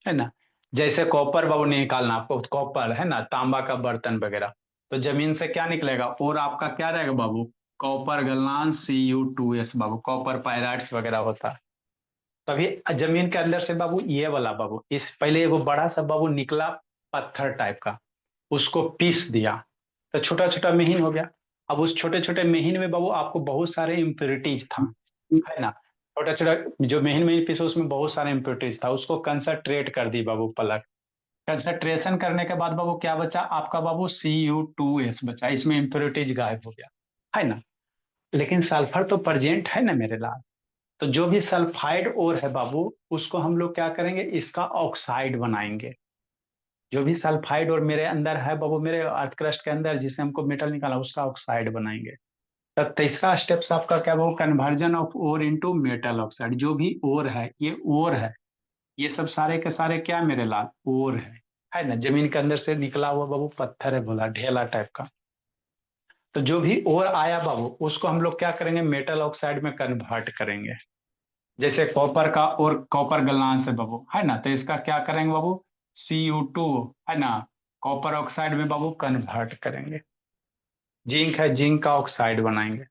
Speaker 1: है ना? जैसे कॉपर बाबू निकालना आपको, कॉपर है ना, तांबा का बर्तन वगैरह, तो जमीन से क्या निकलेगा? और आपका क्या रहेगा बाबू? कॉपर गलनान Cu2S बाबू, कॉपर पायराइट्स वगैरह होता है। तभी जमीन के अंदर से बाबू ये वाला बाबू, इस पहले वो बड़ा सा बाबू निकला पत्थर टाइप का, उसको पीस दिया तो छोटा छोटा महीन हो गया। अब उस छोटे छोटे महीन में बाबू आपको बहुत सारे इम्प्योरिटीज था, है ना? छोटा छोटा जो मेन मेन पीस उसमें बहुत सारे इम्प्योरिटीज था, उसको कंसंट्रेट कर दी बाबू पलक। कंसंट्रेशन करने के बाद बाबू क्या बचा आपका बाबू Cu2S बचा, इसमें इम्प्योरिटीज गायब हो गया, है ना। लेकिन सल्फर तो प्रेजेंट है ना मेरे लाल। तो जो भी सल्फाइड ओर है बाबू, उसको हम लोग क्या करेंगे, इसका ऑक्साइड बनाएंगे। जो भी सल्फाइड और मेरे अंदर है बाबू, मेरे अर्थ क्रस्ट के अंदर जिससे हमको मेटल निकाला, उसका ऑक्साइड बनाएंगे। तब तीसरा स्टेप्स आपका क्या वो conversion of ore into metal oxide. जो भी ओर है, ये ओर है, ये सब सारे के सारे क्या मेरे लाल ओर है ना। जमीन के अंदर से निकला हुआ बाबू पत्थर है, बोला ढेला टाइप का। तो जो भी ओर आया बाबू, उसको हम लोग क्या करेंगे, मेटल ऑक्साइड में कन्वर्ट करेंगे। जैसे कॉपर का और कॉपर गलनांस है बाबू, है ना, तो इसका क्या करेंगे बाबू, Cu2, है ना, कॉपर ऑक्साइड में बाबू कन्वर्ट करेंगे। जिंक है, जिंक का ऑक्साइड बनाएंगे।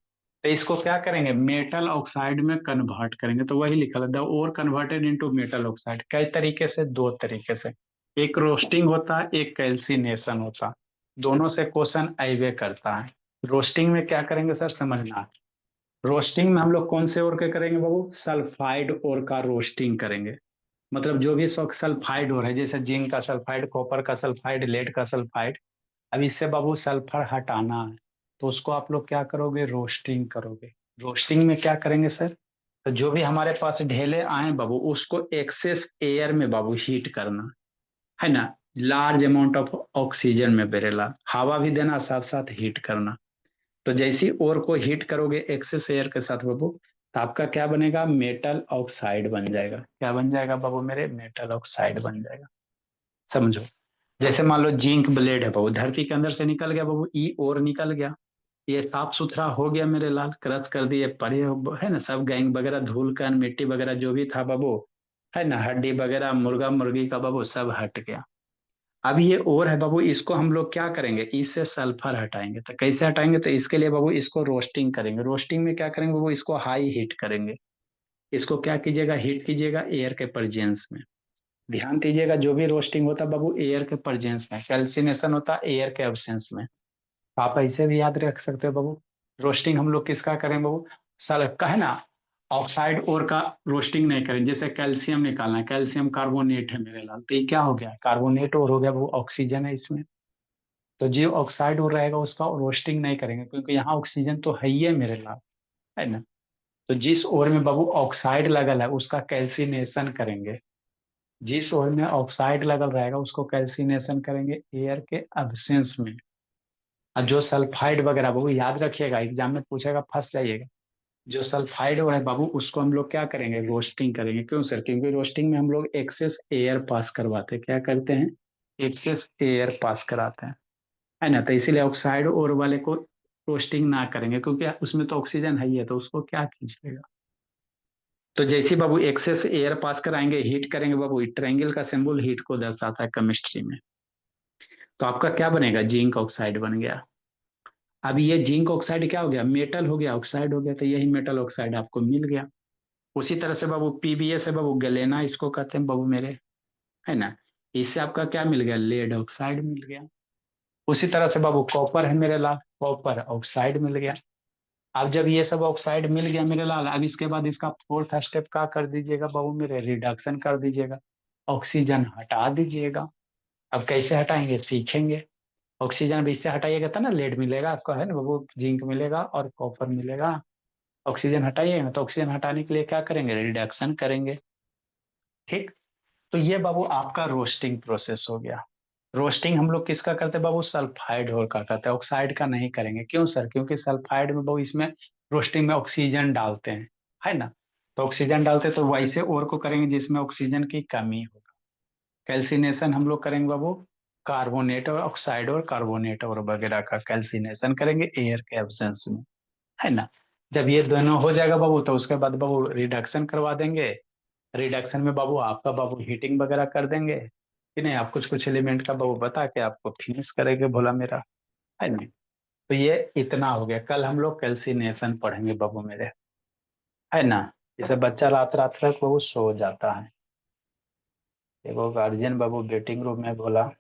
Speaker 1: तो इसको क्या करेंगे, मेटल ऑक्साइड में कन्वर्ट करेंगे। तो वही लिखा है the ore converted into metal oxide. कई तरीके से, दो तरीके से, एक रोस्टिंग होता है, एक कैल्सिनेशन होता है। दोनों से क्वेश्चन आइवे करता है। रोस्टिंग में क्या करेंगे सर, समझना। रोस्टिंग में हम लोग कौन से ओर के करेंगे बाबू, सल्फाइड ओर का रोस्टिंग करेंगे। मतलब जो भी सल्फाइड ओर है, जैसे जिंक का सल्फाइड, कॉपर का सल्फाइड, लेड का सल्फाइड। अब इससे बाबू सल्फर हटाना है, तो उसको आप लोग क्या करोगे, रोस्टिंग करोगे। रोस्टिंग में क्या करेंगे सर, तो जो भी हमारे पास ढेले आए बाबू, उसको एक्सेस एयर में बाबू हीट करना, है ना। लार्ज अमाउंट ऑफ ऑक्सीजन में बेरेला, हवा भी देना, साथ साथ हीट करना। तो जैसी ओर को हीट करोगे एक्सेस एयर के साथ बाबू, तो आपका क्या बनेगा, मेटल ऑक्साइड बन जाएगा। क्या बन जाएगा बाबू मेरे, मेटल ऑक्साइड बन जाएगा। समझो, जैसे मान लो जिंक ब्लेड है बाबू, धरती के अंदर से निकल गया बाबू, ई और निकल गया, ये साफ सुथरा हो गया मेरे लाल, क्रश कर दिए पड़े है ना, सब गैंग वगैरह, धूल कण मिट्टी वगैरह जो भी था बाबू, है ना, हड्डी वगैरह, मुर्गा मुर्गी का बाबू सब हट गया। अब ये और है बाबू, इसको हम लोग क्या करेंगे, इससे सल्फर हटाएंगे। तो कैसे हटाएंगे, तो इसके लिए बाबू इसको रोस्टिंग करेंगे। रोस्टिंग में क्या करेंगे बाबू, इसको हाई हीट करेंगे। इसको क्या कीजिएगा, हीट कीजिएगा एयर के प्रेजेंस में। ध्यान दीजिएगा, जो भी रोस्टिंग होता है बाबू एयर के प्रेजेंस में, कैल्सिनेशन होता है एयर के एब्सेंस में। आप ऐसे भी याद रख सकते हो बाबू। रोस्टिंग हम लोग किसका करें बाबू, साल का है ना, ऑक्साइड और का रोस्टिंग नहीं करें। जैसे कैल्शियम निकालना है, कैल्शियम कार्बोनेट है मेरे लाल, तो ये क्या हो गया, कार्बोनेट और हो गया बाबू, ऑक्सीजन है इसमें। तो जो ऑक्साइड और रहेगा उसका रोस्टिंग नहीं करेंगे, क्योंकि यहाँ ऑक्सीजन तो है ही है मेरे लाल, है ना। तो जिस ओर में बाबू ऑक्साइड लगल है उसका कैल्सिनेशन करेंगे। जिस ओर में ऑक्साइड लगल रहेगा उसको कैल्सिनेशन करेंगे एयर के एब्सेंस में। और जो सल्फाइड वगैरह बाबू याद रखिएगा, एग्जाम में पूछेगा, फंस जाइएगा। जो सल्फाइड है बाबू, उसको हम लोग क्या करेंगे, रोस्टिंग करेंगे। क्यों सर, क्योंकि रोस्टिंग में हम लोग एक्सेस एयर पास करवाते हैं। क्या करते हैं, एक्सेस एयर पास कराते हैं, है ना। तो इसीलिए ऑक्साइड और वाले को रोस्टिंग ना करेंगे, क्योंकि उसमें तो ऑक्सीजन है ही है, तो उसको क्या कीजिएगा। तो जैसे बाबू एक्सेस एयर पास कराएंगे, हीट करेंगे बाबू, ट्रायंगल का सिंबल हीट को दर्शाता है केमिस्ट्री में। तो आपका क्या बनेगा, जिंक ऑक्साइड बन गया। अब ये जिंक ऑक्साइड क्या हो गया, मेटल हो गया, ऑक्साइड हो गया, तो यही मेटल ऑक्साइड आपको मिल गया। उसी तरह से बाबू पीबीएस है बाबू, गलेना इसको कहते हैं बाबू मेरे, है ना। इससे आपका क्या मिल गया, लेड ऑक्साइड मिल गया। उसी तरह से बाबू कॉपर है मेरे लाल, कॉपर ऑक्साइड मिल गया। अब जब ये सब ऑक्साइड मिल गया मेरे लाल, अब इसके बाद इसका फोर्थ स्टेप क्या कर दीजिएगा बाबू मेरे, रिडक्शन कर दीजिएगा, ऑक्सीजन हटा दीजिएगा। अब कैसे हटाएंगे सीखेंगे। ऑक्सीजन अब इससे हटाइएगा तो ना लेड मिलेगा आपको, है ना बाबू, जिंक मिलेगा और कॉपर मिलेगा। ऑक्सीजन हटाइएगा, तो ऑक्सीजन हटाने के लिए क्या करेंगे, रिडक्शन करेंगे। ठीक। तो ये बाबू आपका रोस्टिंग प्रोसेस हो गया। रोस्टिंग हम लोग किसका करते हैं बाबू, सल्फाइड और का करते हैं, ऑक्साइड का नहीं करेंगे। क्यों सर, क्योंकि सल्फाइड में बाबू इसमें रोस्टिंग में ऑक्सीजन डालते हैं, है ना। तो ऑक्सीजन डालते हैं, तो वैसे और को करेंगे जिसमें ऑक्सीजन की कमी होगा। कैल्सिनेशन हम लोग करेंगे बाबू, कार्बोनेट और ऑक्साइड और कार्बोनेट और वगैरह का कैल्सिनेशन करेंगे एयर के एब्सेंस में, है ना। जब ये दोनों हो जाएगा बाबू, तो उसके बाद बाबू रिडक्शन करवा देंगे। रिडक्शन में बाबू आपका बाबू हीटिंग वगैरह कर देंगे कि नहीं, आप कुछ कुछ एलिमेंट का बाबू बता के आपको फिनिश करेंगे भोला मेरा, है नहीं। तो ये इतना हो गया। कल हम लोग कैल्सिनेशन पढ़ेंगे बाबू मेरे, है ना। इसे बच्चा रात रात तक बाबू सो जाता है। एगो गार्जियन बाबू वेटिंग रूम में बोला